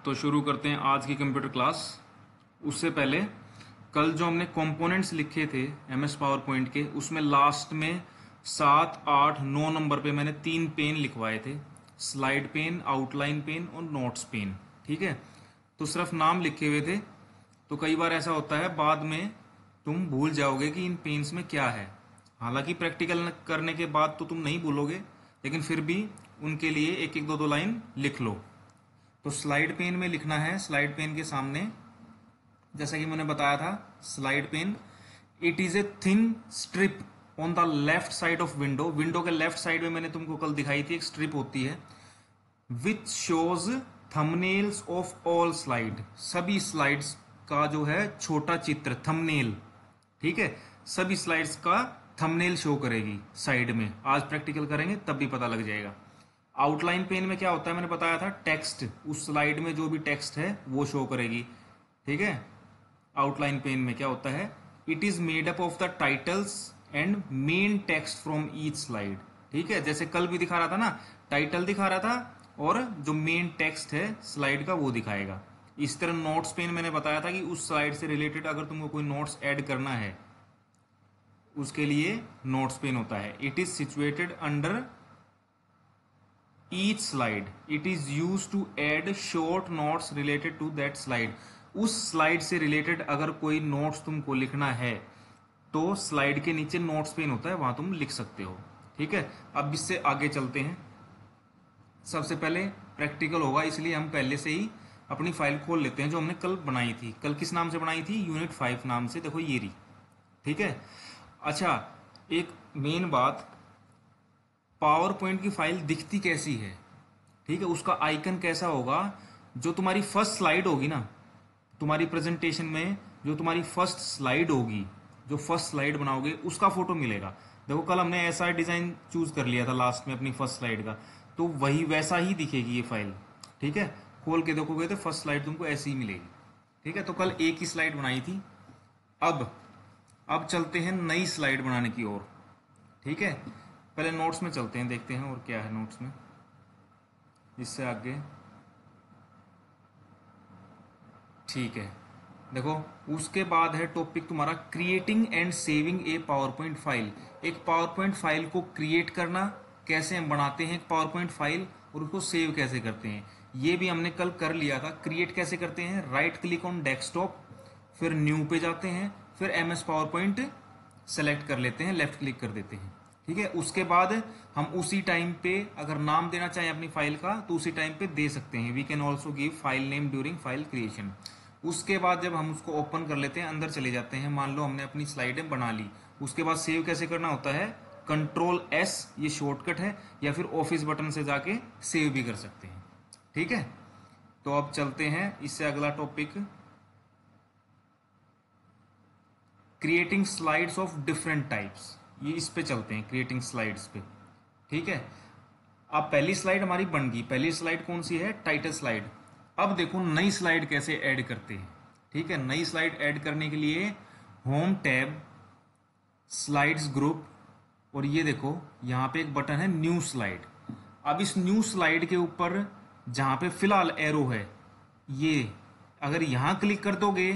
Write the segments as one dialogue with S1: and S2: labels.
S1: तो शुरू करते हैं आज की कंप्यूटर क्लास। उससे पहले कल जो हमने कंपोनेंट्स लिखे थे एमएस पावर पॉइंट के, उसमें लास्ट में 7, 8, 9 नंबर पे मैंने 3 पेन लिखवाए थे, स्लाइड पेन, आउटलाइन पेन और नोट्स पेन। ठीक है, तो सिर्फ नाम लिखे हुए थे। तो कई बार ऐसा होता है बाद में तुम भूल जाओगे कि इन पेन्स में क्या है। हालांकि प्रैक्टिकल करने के बाद तो तुम नहीं भूलोगे, लेकिन फिर भी उनके लिए एक एक दो दो लाइन लिख लो। तो स्लाइड पेन में लिखना है, स्लाइड पेन के सामने जैसा कि मैंने बताया था, slide pane it is a thin strip on the left side of window. Window के लेफ्ट साइड में मैंने तुमको कल दिखाई थी एक स्ट्रिप होती है, which shows thumbnails of all slide. सभी स्लाइड्स का जो है छोटा चित्र, थंबनेल। ठीक है, सभी स्लाइड्स का थंबनेल शो करेगी साइड में। आज प्रैक्टिकल करेंगे तब भी पता लग जाएगा। आउटलाइन पेन में क्या होता है मैंने बताया था, टेक्स्ट, उस स्लाइड में जो भी टेक्स्ट है वो शो करेगी। ठीक है, आउटलाइन पेन में क्या होता है, it is made up of the titles and main text from each slide. ठीक है, जैसे कल भी दिखा रहा था ना, टाइटल दिखा रहा था और जो मेन टेक्स्ट है स्लाइड का वो दिखाएगा। इस तरह नोट्स पेन मैंने बताया था कि उस स्लाइड से रिलेटेड अगर तुमको कोई नोट्स ऐड करना है उसके लिए नोट्स पेन होता है। It is situated under each slide, it is use to add short notes related to that slide. उस स्लाइड से रिलेटेड अगर कोई नोट्स तुमको लिखना है तो स्लाइड के नीचे नोट्स पेन होता है, वहां तुम लिख सकते हो। ठीक है, अब इससे आगे चलते हैं। सबसे पहले प्रैक्टिकल होगा, इसलिए हम पहले से ही अपनी फाइल खोल लेते हैं जो हमने कल बनाई थी। कल किस नाम से बनाई थी, यूनिट 5 नाम से। देखो ये रही। ठीक है, अच्छा एक मेन बात, पावर पॉइंट की फाइल दिखती कैसी है। ठीक है, उसका आइकन कैसा होगा, जो तुम्हारी फर्स्ट स्लाइड होगी ना तुम्हारी प्रेजेंटेशन में, जो तुम्हारी फर्स्ट स्लाइड होगी, जो फर्स्ट स्लाइड बनाओगे उसका फोटो मिलेगा। देखो कल हमने ऐसा डिजाइन चूज कर लिया था लास्ट में अपनी फर्स्ट स्लाइड का, तो वही वैसा ही दिखेगी ये फाइल। ठीक है, खोल के देखोगे तो फर्स्ट स्लाइड तुमको ऐसी ही मिलेगी। ठीक है, तो कल एक ही स्लाइड बनाई थी। अब चलते हैं नई स्लाइड बनाने की ओर। ठीक है, पहले नोट्स में चलते हैं, देखते हैं और क्या है नोट्स में इससे आगे। ठीक है, देखो उसके बाद है टॉपिक तुम्हारा creating and saving A power point file. एक पावर पॉइंट फाइल को क्रिएट करना, कैसे हम बनाते हैं एक पावर पॉइंट फाइल, और उसको सेव कैसे करते हैं, ये भी हमने कल कर लिया था। क्रिएट कैसे करते हैं, राइट क्लिक ऑन डेस्कटॉप, फिर न्यू पे जाते हैं, फिर एमएस पावर पॉइंट सेलेक्ट कर लेते हैं, लेफ्ट क्लिक कर देते हैं। ठीक है, उसके बाद हम उसी टाइम पे अगर नाम देना चाहें अपनी फाइल का तो उसी टाइम पे दे सकते हैं। We can also give file name during file creation. उसके बाद जब हम उसको ओपन कर लेते हैं, अंदर चले जाते हैं, मान लो हमने अपनी स्लाइडें बना ली। उसके बाद सेव कैसे करना होता है, Ctrl+S, ये शॉर्टकट है, या फिर ऑफिस बटन से जाके सेव भी कर सकते हैं। ठीक है, तो अब चलते हैं इससे अगला topic, creating slides of different types. ये इस पे चलते हैं, क्रिएटिंग स्लाइड्स पे। ठीक है, अब पहली स्लाइड हमारी बन गई। पहली स्लाइड कौन सी है, टाइटल स्लाइड। अब देखो नई स्लाइड कैसे ऐड करते हैं। ठीक है, नई स्लाइड ऐड करने के लिए होम टैब, स्लाइड्स ग्रुप, और ये देखो यहाँ पे एक बटन है न्यू स्लाइड। अब इस न्यू स्लाइड के ऊपर जहां पे फिलहाल एरो है, ये अगर यहां क्लिक कर दोगे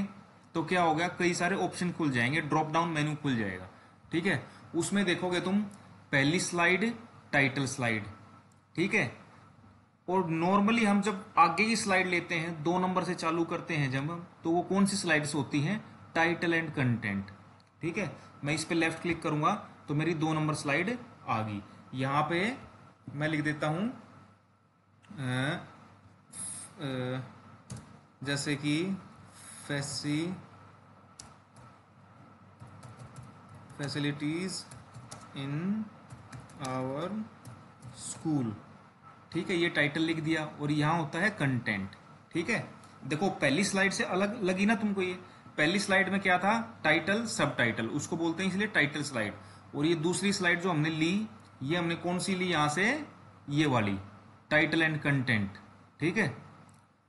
S1: तो क्या होगा, कई सारे ऑप्शन खुल जाएंगे, ड्रॉप डाउन मेन्यू खुल जाएगा। ठीक है, उसमें देखोगे तुम पहली स्लाइड, टाइटल स्लाइड। ठीक है, और नॉर्मली हम जब आगे की स्लाइड लेते हैं, 2 नंबर से चालू करते हैं जब हम, तो वो कौन सी स्लाइड्स होती हैं, टाइटल एंड कंटेंट। ठीक है, मैं इस पे लेफ्ट क्लिक करूंगा तो मेरी 2 नंबर स्लाइड आ गई। यहां पे मैं लिख देता हूं जैसे कि फैसिलिटीज इन आवर स्कूल। ठीक है, ये टाइटल लिख दिया, और यहां होता है कंटेंट। ठीक है, देखो पहली स्लाइड से अलग लगी ना तुमको। ये पहली स्लाइड में क्या था, टाइटल, सब टाइटल, उसको बोलते हैं इसलिए टाइटल स्लाइड। और ये दूसरी स्लाइड जो हमने ली, ये हमने कौन सी ली, यहां से ये वाली, टाइटल एंड कंटेंट। ठीक है,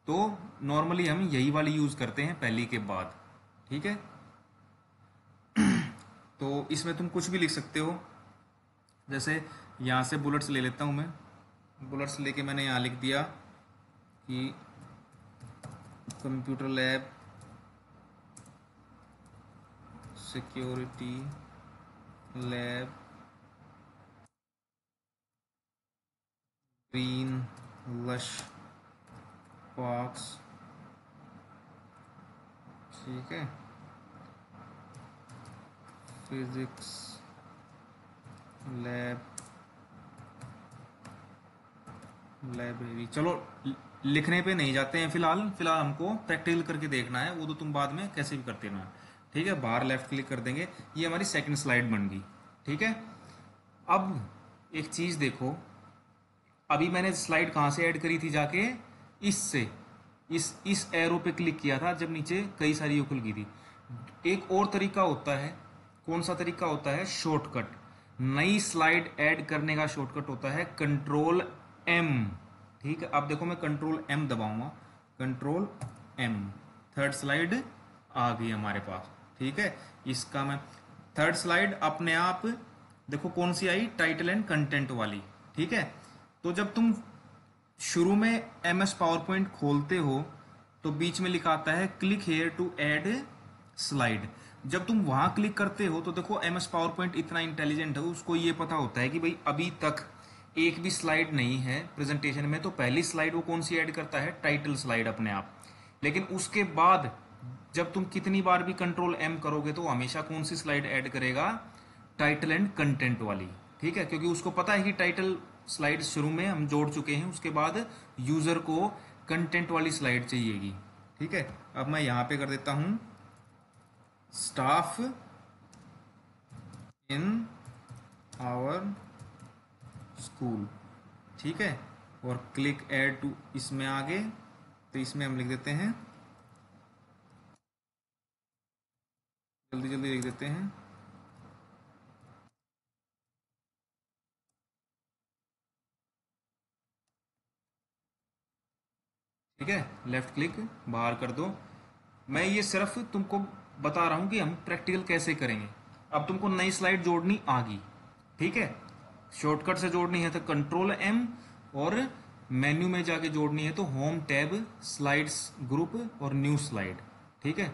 S1: तो नॉर्मली हम यही वाली यूज करते हैं पहली के बाद। ठीक है, तो इसमें तुम कुछ भी लिख सकते हो। जैसे यहां से बुलेट्स ले लेता हूं मैं, बुलेट्स लेके मैंने यहाँ लिख दिया कि computer lab security lab green lush parks, ठीक है, फिजिक्स लैब लाइब्रेरी। चलो लिखने पे नहीं जाते हैं फिलहाल हमको प्रैक्टिकल करके देखना है, वो तो तुम बाद में कैसे भी करते रहना, ठीक है। बाहर लेफ्ट क्लिक कर देंगे, ये हमारी सेकंड स्लाइड बन गई, ठीक है। अब एक चीज देखो, अभी मैंने स्लाइड कहाँ से ऐड करी थी, जाके इससे इस एरो पे क्लिक किया था जब नीचे कई सारी खुल गई थी। एक और तरीका होता है, कौन सा तरीका होता है, शॉर्टकट। नई स्लाइड ऐड करने का शॉर्टकट होता है कंट्रोल एम, ठीक है। अब देखो मैं कंट्रोल एम दबाऊंगा, कंट्रोल एम, थर्ड स्लाइड आ गई हमारे पास, ठीक है। इसका मैं थर्ड स्लाइड अपने आप देखो कौन सी आई, टाइटल एंड कंटेंट वाली, ठीक है। तो जब तुम शुरू में MS पावर पॉइंट खोलते हो तो बीच में लिखा आता है click here to add slide. जब तुम वहां क्लिक करते हो तो देखो MS पावर पॉइंट इतना इंटेलिजेंट है, उसको ये पता होता है कि भाई अभी तक एक भी स्लाइड नहीं है प्रेजेंटेशन में, तो पहली स्लाइड वो कौन सी ऐड करता है, टाइटल स्लाइड अपने आप। लेकिन उसके बाद जब तुम कितनी बार भी कंट्रोल एम करोगे तो हमेशा कौन सी स्लाइड ऐड करेगा, टाइटल एंड कंटेंट वाली, ठीक है। क्योंकि उसको पता है कि टाइटल स्लाइड शुरू में हम जोड़ चुके हैं, उसके बाद यूजर को कंटेंट वाली स्लाइड चाहिएगी, ठीक है। अब मैं यहां पे कर देता हूं स्टाफ इन आवर स्कूल, ठीक है, और क्लिक ऐड टू इसमें आगे, तो इसमें हम लिख देते हैं, जल्दी जल्दी लिख देते हैं, ठीक है। लेफ्ट क्लिक बाहर कर दो। मैं ये सिर्फ तुमको बता रहा हूं कि हम प्रैक्टिकल कैसे करेंगे। अब तुमको नई स्लाइड जोड़नी आ गई, ठीक है। शॉर्टकट से जोड़नी है तो कंट्रोल एम, और मेन्यू में जाके जोड़नी है तो होम टैब, स्लाइड्स ग्रुप और न्यू स्लाइड, ठीक है।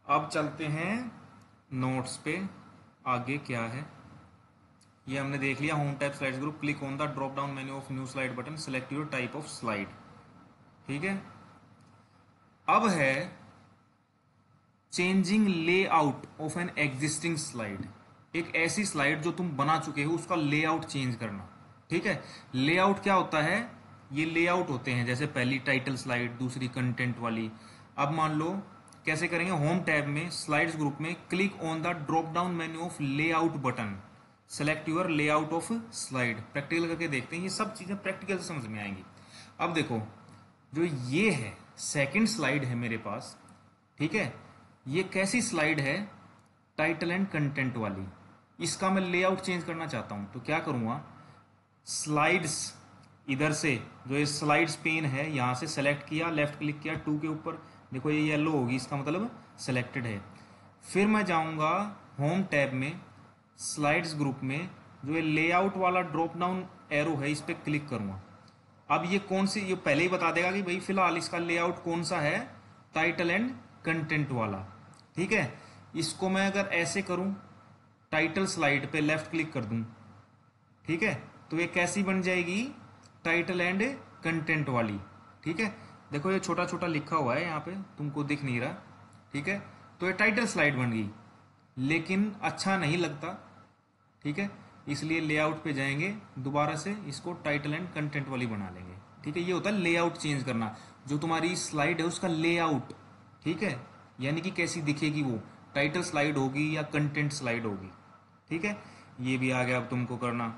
S1: अब चलते हैं नोट्स पे, आगे क्या है ये हमने देख लिया। Home tab slides group, click on the drop down menu of new slide button, select your type of slide, ठीक है। अब है changing layout of an existing slide. एक ऐसी स्लाइड जो तुम बना चुके हो उसका लेआउट चेंज करना, ठीक है। लेआउट क्या होता है, ये लेआउट होते हैं, जैसे पहली टाइटल स्लाइड, दूसरी कंटेंट वाली। अब मान लो कैसे करेंगे, होम टैब में स्लाइड्स ग्रुप में click on the drop down menu of layout button, select your layout of slide. Practical करके देखते हैं, ये सब चीजें प्रैक्टिकल से समझ में आएंगी। अब देखो जो ये है सेकंड स्लाइड है मेरे पास, ठीक है। ये कैसी स्लाइड है, टाइटल एंड कंटेंट वाली। इसका मैं लेआउट चेंज करना चाहता हूं तो क्या करूंगा, स्लाइड्स इधर से जो ये स्लाइड्स पेन है यहां से सेलेक्ट किया, लेफ्ट क्लिक किया टू के ऊपर, देखो ये येलो होगी, इसका मतलब सेलेक्टेड है। फिर मैं जाऊंगा होम टैब में स्लाइड्स ग्रुप में, जो ये लेआउट वाला ड्रॉप डाउन एरो है इस पर क्लिक करूंगा। अब ये कौन सी, ये पहले ही बता देगा कि भाई फिलहाल इसका लेआउट कौन सा है, टाइटल एंड कंटेंट वाला, ठीक है। इसको मैं अगर ऐसे करूं, टाइटल स्लाइड पे लेफ्ट क्लिक कर दूं, ठीक है, तो ये कैसी बन जाएगी, टाइटल एंड कंटेंट वाली, ठीक है। देखो ये छोटा छोटा लिखा हुआ है यहाँ पे, तुमको दिख नहीं रहा, ठीक है। तो ये टाइटल स्लाइड बन गई, लेकिन अच्छा नहीं लगता, ठीक है। इसलिए लेआउट पे जाएंगे, दोबारा से इसको टाइटल एंड कंटेंट वाली बना लेंगे, ठीक है। ये होता है लेआउट चेंज करना, जो तुम्हारी स्लाइड है उसका लेआउट, ठीक है, यानी कि कैसी दिखेगी वो, टाइटल स्लाइड होगी या कंटेंट स्लाइड होगी, ठीक है। ये भी आ गया अब तुमको करना।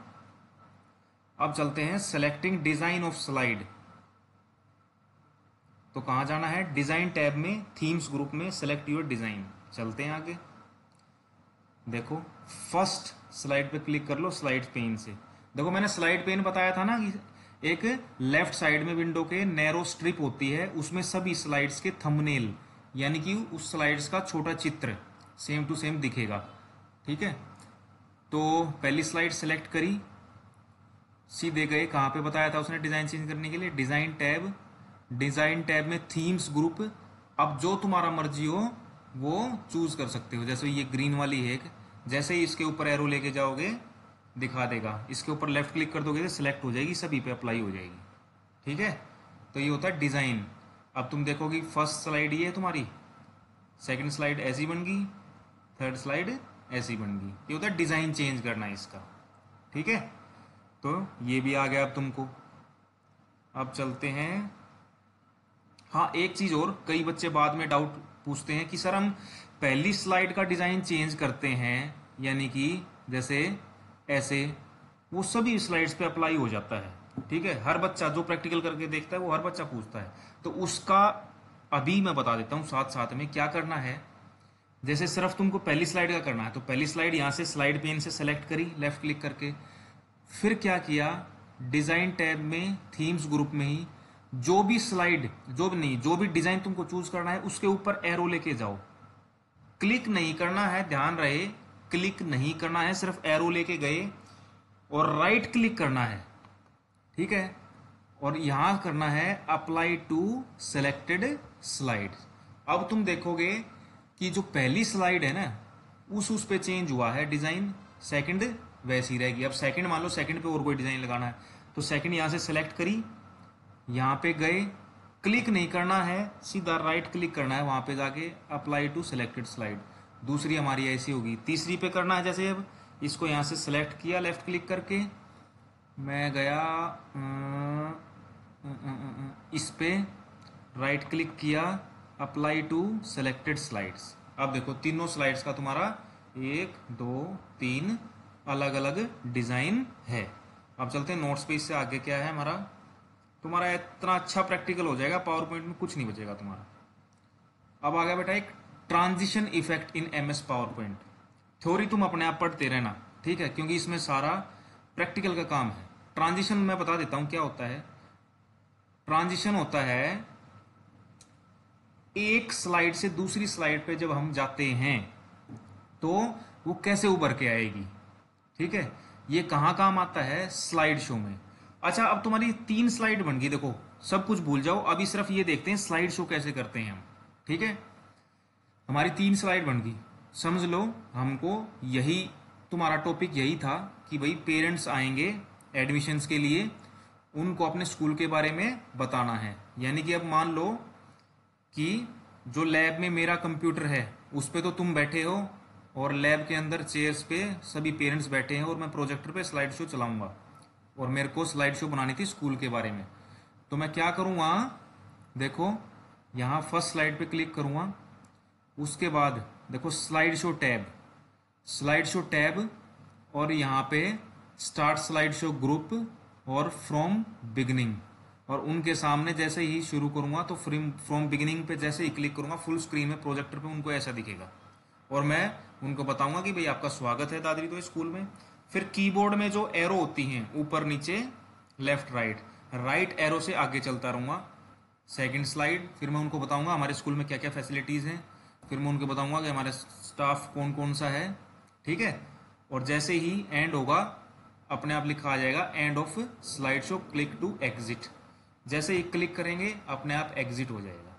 S1: अब चलते हैं सेलेक्टिंग डिजाइन ऑफ स्लाइड, तो कहां जाना है, डिजाइन टैब में थीम्स ग्रुप में सेलेक्ट योर डिजाइन। चलते हैं आगे, देखो फर्स्ट स्लाइड पे क्लिक कर लो स्लाइड पेन से। देखो मैंने स्लाइड पेन बताया था ना कि एक लेफ्ट साइड में विंडो के नैरो स्ट्रिप होती है, उसमें सभी स्लाइड्स के थंबनेल, यानी कि उस स्लाइड्स का छोटा चित्र सेम टू सेम दिखेगा, ठीक है। तो पहली स्लाइड सेलेक्ट करी, सीधे गए कहां पे बताया था उसने डिजाइन चेंज करने के लिए, डिजाइन टैब, डिजाइन टैब में थीम्स ग्रुप, अब जो तुम्हारा मर्जी हो वो चूज कर सकते हो। जैसे ये ग्रीन वाली है एक, जैसे ही इसके ऊपर एरो लेके जाओगे दिखा देगा, इसके ऊपर लेफ्ट क्लिक कर दोगे तो सिलेक्ट हो जाएगी, सभी पे अप्लाई हो जाएगी। ठीक है, तो ये होता है डिजाइन। अब तुम देखोगी फर्स्ट स्लाइड ये है तुम्हारी, सेकंड स्लाइड ऐसी बन गई, थर्ड स्लाइड ऐसी बन गई। ये होता है डिजाइन चेंज करना इसका। ठीक है, तो ये भी आ गया अब तुमको। अब चलते हैं, हाँ एक चीज और, कई बच्चे बाद में डाउट पूछते हैं कि सर हम पहली स्लाइड का डिजाइन चेंज करते हैं, यानी कि जैसे ऐसे, वो सभी स्लाइड्स पे अप्लाई हो जाता है। ठीक है, हर बच्चा जो प्रैक्टिकल करके देखता है वो हर बच्चा पूछता है, तो उसका अभी मैं बता देता हूँ साथ साथ में क्या करना है। जैसे सिर्फ तुमको पहली स्लाइड का करना है, तो पहली स्लाइड यहाँ से स्लाइड पेन से सेलेक्ट करी लेफ्ट क्लिक करके, फिर क्या किया, डिजाइन टैब में थीम्स ग्रुप में ही जो भी स्लाइड, जो भी डिजाइन तुमको चूज करना है उसके ऊपर एरो लेके जाओ। क्लिक नहीं करना है, ध्यान रहे, क्लिक नहीं करना है, सिर्फ एरो लेके गए और राइट क्लिक करना है। ठीक है, और यहां करना है अप्लाई टू सेलेक्टेड स्लाइड। अब तुम देखोगे कि जो पहली स्लाइड है ना उस पे चेंज हुआ है डिजाइन, सेकंड वैसी रहेगी। अब सेकंड मान लो सेकंड पे और कोई डिजाइन लगाना है, तो सेकंड यहां से सेलेक्ट करी, यहां पे गए, क्लिक नहीं करना है, सीधा राइट क्लिक करना है, वहां पे जाके अप्लाई टू सिलेक्टेड स्लाइड। दूसरी हमारी ऐसी होगी, तीसरी पे करना है, जैसे अब इसको यहां से सेलेक्ट किया लेफ्ट क्लिक करके, मैं गया इस पे राइट क्लिक किया, अप्लाई टू सेलेक्टेड स्लाइड्स। अब देखो तीनों स्लाइड्स का तुम्हारा 1 2 3 अलग अलग डिजाइन है। अब चलते हैं नोट्स पे, इससे आगे क्या है हमारा, तुम्हारा इतना अच्छा प्रैक्टिकल हो जाएगा, पावर पॉइंट में कुछ नहीं बचेगा तुम्हारा। अब आ गया बेटा एक transition effect in MS power point. Theory तुम अपने आप पढ़ते रहना, ठीक है, क्योंकि इसमें सारा प्रैक्टिकल का काम है। ट्रांजिशन मैं बता देता हूं क्या होता है। ट्रांजिशन होता है एक स्लाइड से दूसरी स्लाइड पे जब हम जाते हैं तो वो कैसे उभर के आएगी। ठीक है, ये कहां काम आता है, स्लाइड शो में। अच्छा, अब तुम्हारी 3 स्लाइड बन गई, देखो सब कुछ भूल जाओ, अभी सिर्फ ये देखते हैं स्लाइड शो कैसे करते हैं हम। ठीक है, हमारी 3 स्लाइड बन गई, समझ लो हमको यही तुम्हारा टॉपिक यही था कि भाई पेरेंट्स आएंगे एडमिशन्स के लिए, उनको अपने स्कूल के बारे में बताना है। यानी कि अब मान लो कि जो लैब में मेरा कंप्यूटर है उस पे तो तुम बैठे हो और लैब के अंदर चेयर्स पे सभी पेरेंट्स बैठे हैं और मैं प्रोजेक्टर पे स्लाइड शो चलाऊंगा, और मेरे को स्लाइड शो बनानी थी स्कूल के बारे में। तो मैं क्या करूँगा, देखो यहाँ फर्स्ट स्लाइड पे क्लिक करूँगा, उसके बाद देखो slide show tab, slide show tab, और यहाँ पे स्टार्ट स्लाइड शो ग्रुप और फ्रॉम बिगिनिंग, और उनके सामने जैसे ही शुरू करूँगा तो फ्रॉम बिगिनिंग पे जैसे ही क्लिक करूँगा फुल स्क्रीन में प्रोजेक्टर पे उनको ऐसा दिखेगा, और मैं उनको बताऊंगा कि भाई आपका स्वागत है दादरी तो स्कूल में। फिर कीबोर्ड में जो एरो होती हैं ऊपर नीचे लेफ्ट राइट, राइट एरो से आगे चलता रहूंगा। सेकंड स्लाइड, फिर मैं उनको बताऊंगा हमारे स्कूल में क्या क्या फैसिलिटीज़ हैं, फिर मैं उनको बताऊंगा कि हमारे स्टाफ कौन कौन सा है। ठीक है, और जैसे ही एंड होगा अपने आप लिखा आ जाएगा end of slide show, click to exit. जैसे ही क्लिक करेंगे अपने आप एग्जिट हो जाएगा।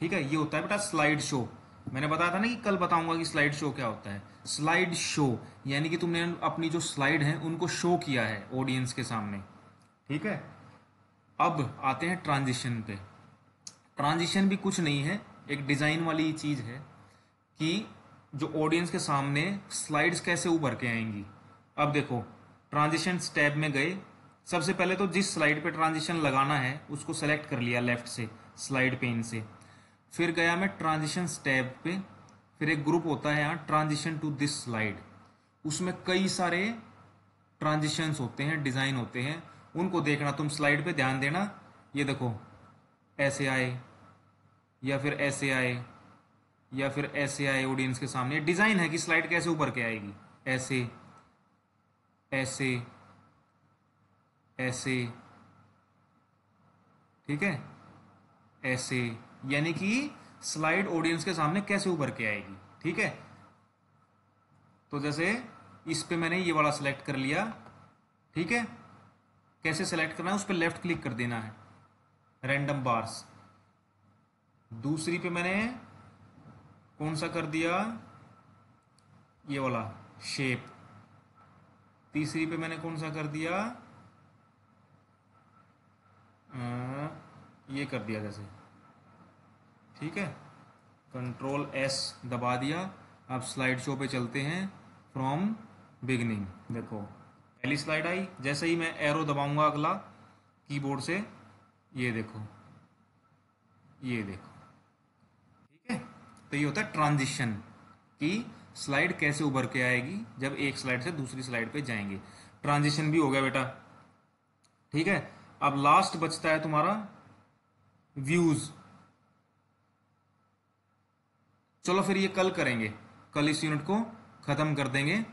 S1: ठीक है, ये होता है बेटा स्लाइड शो। मैंने बताया था ना कि कल बताऊंगा कि स्लाइड शो क्या होता है। स्लाइड शो यानी कि तुमने अपनी जो स्लाइड है उनको शो किया है ऑडियंस के सामने। ठीक है, अब आते हैं ट्रांजिशन पे। ट्रांजिशन भी कुछ नहीं है, एक डिजाइन वाली चीज है कि जो ऑडियंस के सामने स्लाइड्स कैसे उभर के आएंगी। अब देखो ट्रांजिशन टैब में गए, सबसे पहले तो जिस स्लाइड पे ट्रांजिशन लगाना है उसको सेलेक्ट कर लिया लेफ्ट से स्लाइड पेन से, फिर गया मैं ट्रांजिशन टैब पे, फिर एक ग्रुप होता है यहाँ ट्रांजिशन टू दिस स्लाइड, उसमें कई सारे ट्रांजिशंस होते हैं, डिजाइन होते हैं, उनको देखना तुम स्लाइड पे ध्यान देना। ये देखो ऐसे आए या फिर ऐसे आए या फिर ऐसे आए ऑडियंस के सामने, डिजाइन है कि स्लाइड कैसे ऊपर के आएगी, ऐसे ऐसे ऐसे। ठीक है, ऐसे, यानी कि स्लाइड ऑडियंस के सामने कैसे उभर के आएगी। ठीक है, तो जैसे इस पे मैंने ये वाला सिलेक्ट कर लिया। ठीक है, कैसे सिलेक्ट करना है, उस पर लेफ्ट क्लिक कर देना है, रैंडम बार्स, दूसरी पे मैंने कौन सा कर दिया, ये वाला शेप। तीसरी पे मैंने कौन सा कर दिया, ये कर दिया जैसे, ठीक है। कंट्रोल एस दबा दिया। अब स्लाइड शो पे चलते हैं फ्रॉम बिगनिंग। देखो पहली स्लाइड आई, जैसे ही मैं एरो दबाऊंगा अगला कीबोर्ड से, ये देखो, ये देखो, ठीक है। तो ये होता है ट्रांजिशन, कि स्लाइड कैसे उभर के आएगी जब एक स्लाइड से दूसरी स्लाइड पे जाएंगे। ट्रांजिशन भी हो गया बेटा, ठीक है। अब लास्ट बचता है तुम्हारा व्यूज। चलो फिर ये कल करेंगे, कल इस यूनिट को खत्म कर देंगे।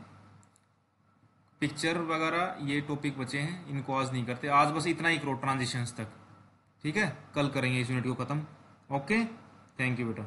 S1: पिक्चर वगैरह ये टॉपिक बचे हैं, इनको आज नहीं करते, आज बस इतना ही करो ट्रांजिशंस तक, ठीक है। कल करेंगे इस यूनिट को खत्म। ओके, थैंक यू बेटा।